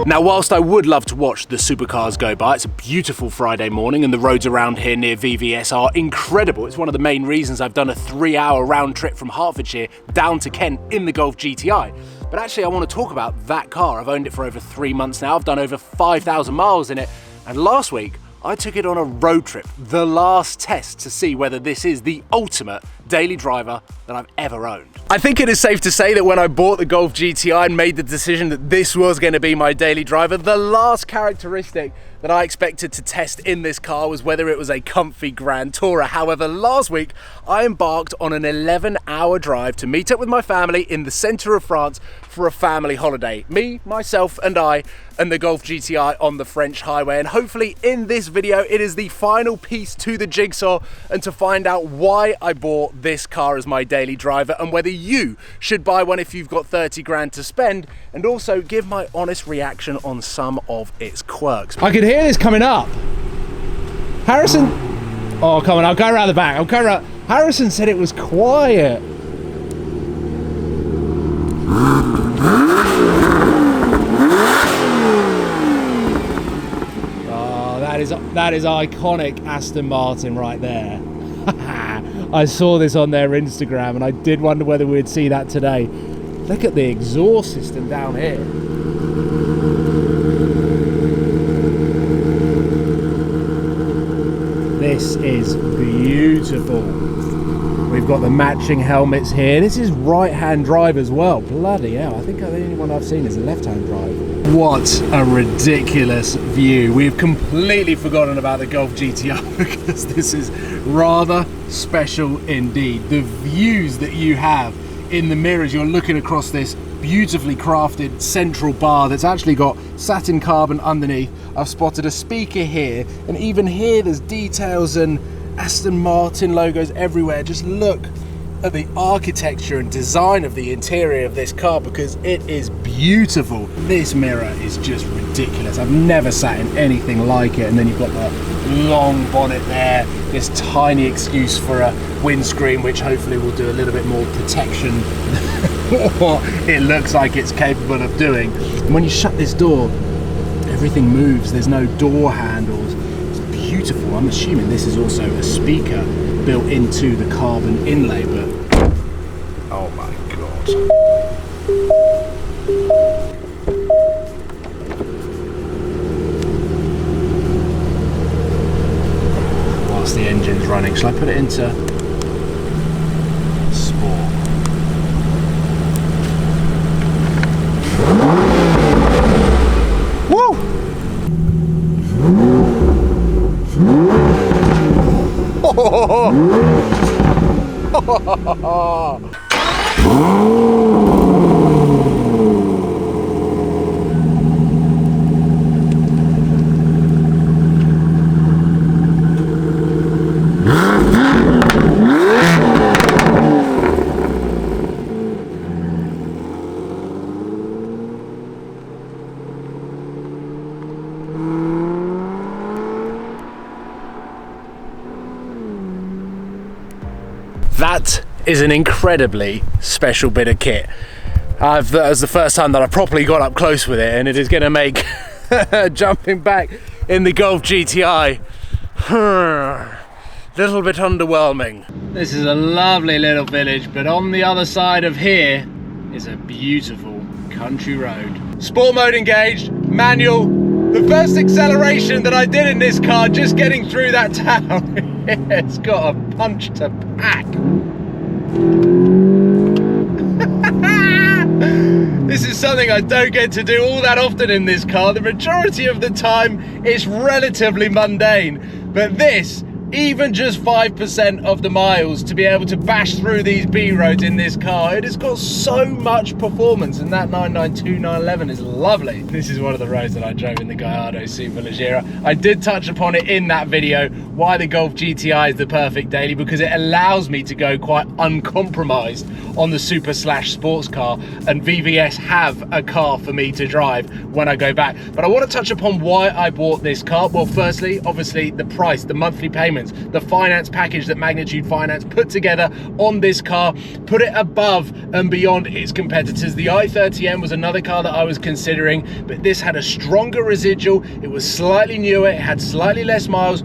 Now, whilst I would love to watch the supercars go by, it's a beautiful Friday morning and the roads around here near VVS are incredible. It's one of the main reasons I've done a 3-hour round trip from Hertfordshire down to Kent in the Golf GTI. But actually, I want to talk about that car. I've owned it for over 3 months now. I've done over 5,000 miles in it. And last week, I took it on a road trip, the last test to see whether this is the ultimate daily driver that I've ever owned. I think it is safe to say that when I bought the Golf GTI and made the decision that this was going to be my daily driver, the last characteristic that I expected to test in this car was whether it was a comfy Grand Tourer. However, last week I embarked on an 11-hour drive to meet up with my family in the centre of France for a family holiday. Me, myself and I and the Golf GTI on the French highway, and hopefully in this video it is the final piece to the jigsaw and to find out why I bought this car as my daily driver and whether you should buy one if you've got 30 grand to spend, and also give my honest reaction on some of its quirks. I could hear this coming up. Harrison, oh come on, I'll go around the back. I'll go around. Harrison said it was quiet. Oh, that is iconic Aston Martin right there. I saw this on their Instagram and I did wonder whether we'd see that today. Look at the exhaust system down here. This is beautiful. We've got the matching helmets here. This is right-hand drive as well. Bloody hell, I think the only one I've seen is a left-hand drive. What a ridiculous view. We've completely forgotten about the Golf GTI because this is rather special indeed. The views that you have in the mirrors, you're looking across this beautifully crafted central bar that's actually got satin carbon underneath. I've spotted a speaker here, and even here there's details and Aston Martin logos everywhere. Just look at the architecture and design of the interior of this car because it is beautiful. This mirror is just ridiculous. I've never sat in anything like it. And then you've got the long bonnet there, this tiny excuse for a windscreen, which hopefully will do a little bit more protection than what it looks like it's capable of doing. And when you shut this door, everything moves. There's no door handles. It's beautiful. I'm assuming this is also a speaker built into the carbon inlay, but oh my god. Whilst the engine's running, shall I put it into sport? Woo! That is an incredibly special bit of kit. That was the first time that I properly got up close with it, and it is going to make jumping back in the Golf GTI little bit underwhelming. This is a lovely little village, but on the other side of here is a beautiful country road. Sport mode engaged, manual. The first acceleration that I did in this car, just getting through that town, it's got a punch to pack. This is something I don't get to do all that often in this car. The majority of the time it's relatively mundane, but this even just 5% of the miles to be able to bash through these B roads in this car. It has got so much performance, and that 992 911 is lovely. This is one of the roads that I drove in the Gallardo Superleggera. I did touch upon it in that video, why the Golf GTI is the perfect daily, because it allows me to go quite uncompromised on the sports car, and VVS have a car for me to drive when I go back. But I want to touch upon why I bought this car. Well, firstly, obviously the price, the monthly payments, the finance package that Magnitude Finance put together on this car, put it above and beyond its competitors. The i30M was another car that I was considering, but this had a stronger residual, it was slightly newer, it had slightly less miles.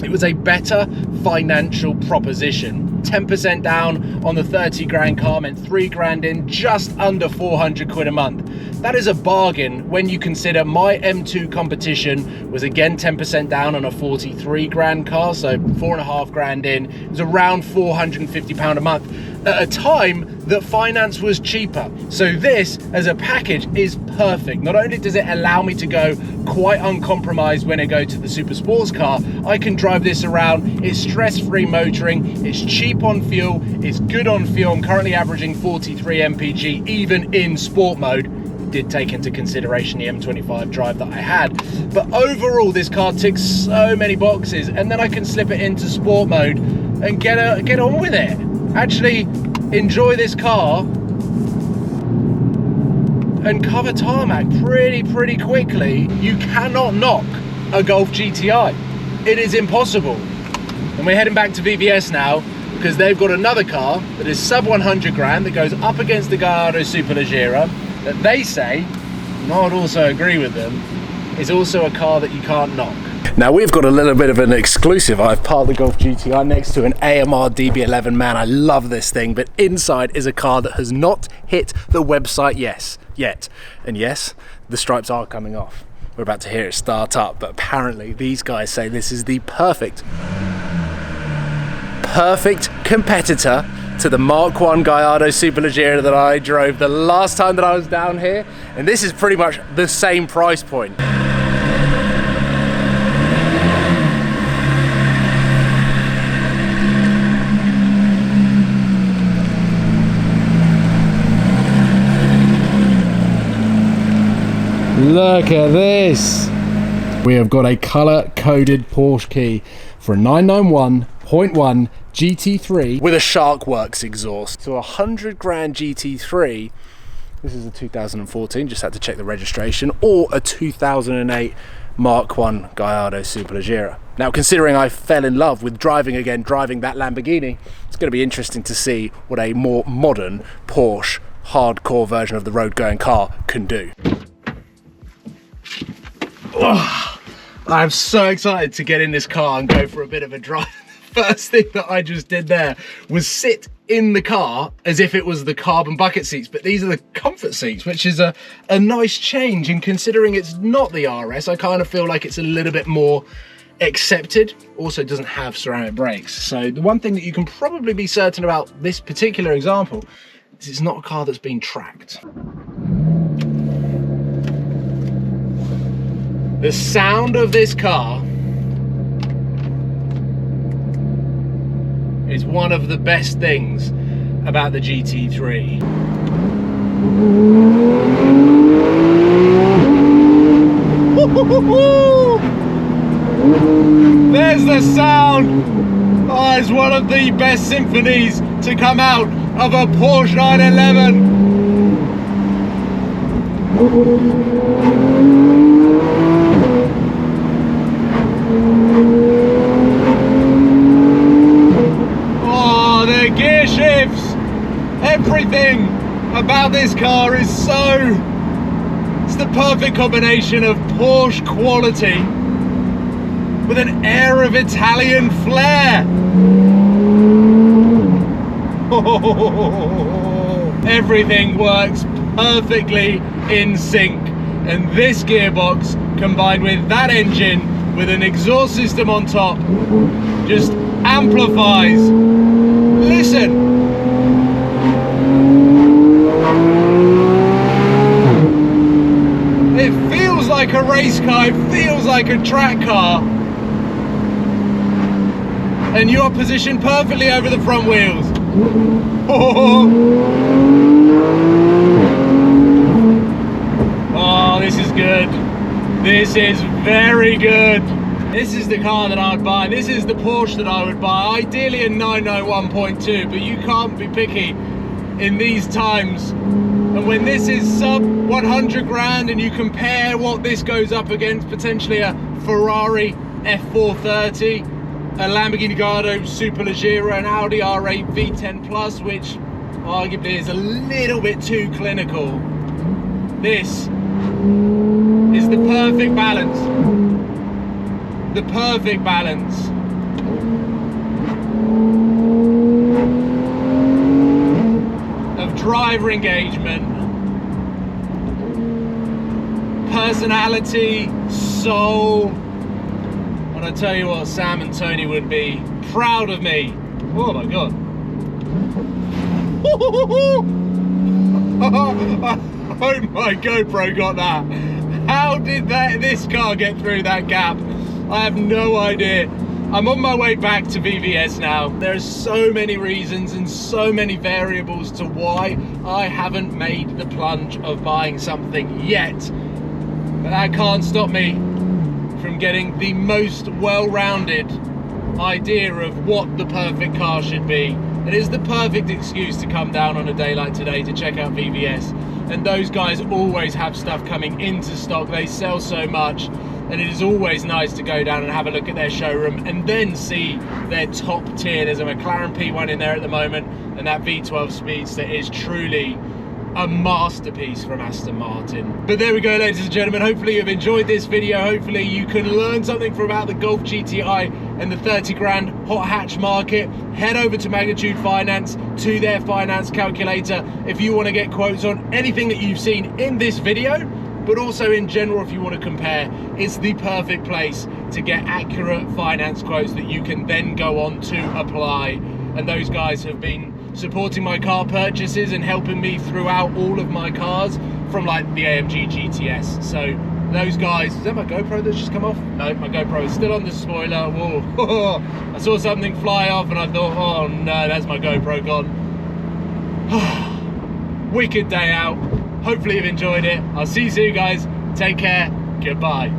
It was a better financial proposition. 10% down on the 30 grand car meant 3 grand in, just under 400 quid a month. That is a bargain when you consider my M2 competition was again 10% down on a 43 grand car, so 4.5 grand in. It was around £450 a month at a time that finance was cheaper. So this as a package is perfect. Not only does it allow me to go quite uncompromised when I go to the super sports car, I can drive this around. It's stress-free motoring, it's cheap on fuel, it's good on fuel. I'm currently averaging 43 mpg even in sport mode. Did take into consideration the M25 drive that I had, but overall this car ticks so many boxes, and then I can slip it into sport mode and get on with it. Actually enjoy this car and cover tarmac pretty quickly. You cannot knock a Golf GTI. It is impossible. And we're heading back to VVS now because they've got another car that is sub 100 grand that goes up against the Gallardo Superleggera that they say, and I would also agree with them, is also a car that you can't knock. Now we've got a little bit of an exclusive. I've parked the Golf GTI next to an AMR DB11. Man, I love this thing, but inside is a car that has not hit the website yet. And yes, the stripes are coming off. We're about to hear it start up, but apparently these guys say this is the perfect competitor to the Mark 1 Gallardo Superleggera that I drove the last time that I was down here, and this is pretty much the same price point. Look at this. We have got a color-coded Porsche key for a 991.1 GT3 with a Sharkworks exhaust. So a 100 grand GT3, this is a 2014, just had to check the registration, or a 2008 Mark 1 Gallardo Superleggera. Now, considering I fell in love with driving that Lamborghini, it's going to be interesting to see what a more modern Porsche hardcore version of the road-going car can do. Oh, I'm so excited to get in this car and go for a bit of a drive. The first thing that I just did there was sit in the car as if it was the carbon bucket seats, but these are the comfort seats, which is a nice change. And considering it's not the RS, I kind of feel like it's a little bit more accepted. Also doesn't have ceramic brakes. So the one thing that you can probably be certain about this particular example is it's not a car that's been tracked. The sound of this car is one of the best things about the GT3. There's the sound. Oh, it's one of the best symphonies to come out of a Porsche 911. The gear shifts, everything about this car is it's the perfect combination of Porsche quality with an air of Italian flair. Everything works perfectly in sync, and this gearbox combined with that engine with an exhaust system on top just amplifies. Listen. It feels like a race car, it feels like a track car. and you're positioned perfectly over the front wheels. Oh, this is good. This is very good. This is the car that I'd buy. This is the Porsche that I would buy. Ideally a 991.2, but you can't be picky in these times. And when this is sub 100 grand and you compare what this goes up against, potentially a Ferrari F430, a Lamborghini Gallardo Superleggera, an Audi R8 V10 Plus, which arguably is a little bit too clinical. This is the perfect balance. The perfect balance. Of driver engagement, personality, soul. And I tell you what, Sam and Tony would be proud of me. Oh my God. I hope my GoPro got that. How did this car get through that gap? I have no idea. I'm on my way back to VVS now. There's so many reasons and so many variables to why I haven't made the plunge of buying something yet. But that can't stop me from getting the most well-rounded idea of what the perfect car should be. It is the perfect excuse to come down on a day like today to check out VVS. And those guys always have stuff coming into stock. They sell so much. And it is always nice to go down and have a look at their showroom and then see their top tier. There's a McLaren P1 in there at the moment, and that V12 Speedster is truly a masterpiece from Aston Martin. But there we go, ladies and gentlemen. Hopefully you've enjoyed this video. Hopefully you can learn something from about the Golf GTI and the 30 grand hot hatch market. Head over to Magnitude Finance, to their finance calculator, if you want to get quotes on anything that you've seen in this video. But also in general, if you want to compare, it's the perfect place to get accurate finance quotes that you can then go on to apply. And those guys have been supporting my car purchases and helping me throughout all of my cars, from like the AMG GTS. So those guys, is that my GoPro that's just come off? No, my GoPro is still on the spoiler. Whoa. I saw something fly off and I thought, oh no, that's my GoPro gone. Wicked day out. Hopefully you've enjoyed it. I'll see you soon, guys. Take care. Goodbye.